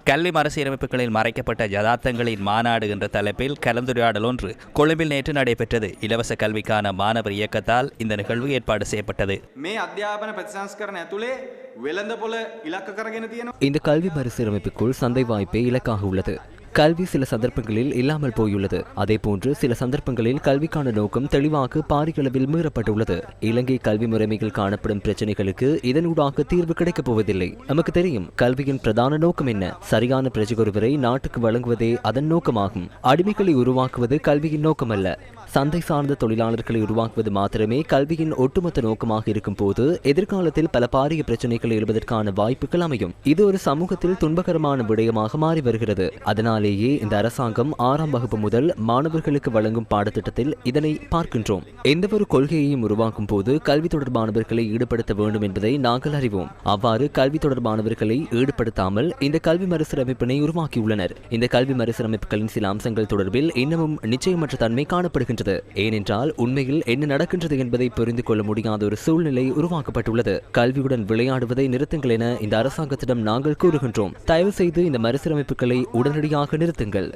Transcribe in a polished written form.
கல்வி மறுசீரமைப்புகளில் மறைக்கப்பட்ட யதார்த்தங்களின் மாநாடு என்ற தலைப்பில் கலந்துரையாடல் ஒன்று கொழும்பில் நேற்று நடைபெற்றது. இலவச கல்விக்கான மாணவர் இயக்கத்தால் இந்த நிகழ்வு ஏற்பாடு செய்யப்பட்டது. இந்த கல்வி மறுசீரமைப்புக்குள் சந்தை வாய்ப்பே இலக்காக உள்ளது. கல்வி சில சந்தர்ப்பங்களில் இல்லாமல் போயுள்ளது. அதேபோன்று சில சந்தர்ப்பங்களில் கல்விக்கான நோக்கம் தெளிவாக பாரியளவில் மீறப்பட்டுள்ளது. இலங்கை கல்வி முறைமைகள் காணப்படும் பிரச்சனைகளுக்கு இதனூடாக தீர்வு கிடைக்கப் போவதில்லை. நமக்கு தெரியும் கல்வியின் பிரதான நோக்கம் என்ன. சரியான பிரஜையொருவரை நாட்டுக்கு வழங்குவதே அதன் நோக்கமாகும். அடிமைகளை உருவாக்குவது கல்வியின் நோக்கமல்ல. சந்தை சார்ந்த தொழிலாளர்களை உருவாக்குவது மாத்திரமே கல்வியின் ஒட்டுமொத்த நோக்கமாக இருக்கும் போது எதிர்காலத்தில் பல பாரிய பிரச்சனைகள் எழுவதற்கான வாய்ப்புகள் அமையும். இது ஒரு சமூகத்தில் துன்பகரமான விடயமாக மாறி வருகிறது. அதனாலேயே இந்த அரசாங்கம் 6ஆம் வகுப்பு முதல் மாணவர்களுக்கு வழங்கும் பாடத்திட்டத்தில் இதனை பார்க்கின்றோம். எந்த ஒரு கொள்கையையும் உருவாக்கும் போது கல்வி தொடர்பானவர்களை ஈடுபடுத்த வேண்டும் என்பதை நாங்கள் அறிவோம். அவ்வாறு கல்வி தொடர்பானவர்களை ஈடுபடுத்தாமல் இந்த கல்வி மறுசீரமைப்பினை உருவாக்கியுள்ளனர். இந்த கல்வி மறுசீரமைப்புகளின் சில அம்சங்கள் தொடர்பில் இன்னமும் நிச்சயமற்ற தன்மை காணப்படுகின்றது. ஏனென்றால் உண்மையில் என்ன நடக்கின்றது என்பதை புரிந்து கொள்ள முடியாத ஒரு சூழ்நிலை உருவாக்கப்பட்டுள்ளது. கல்வியுடன் விளையாடுவதை நிறுத்துங்கள் என இந்த அரசாங்கத்திடம் நாங்கள் கூறுகின்றோம். தயவு செய்து இந்த மறுசீரமைப்புகளை உடனடியாக நிறுத்துங்கள்.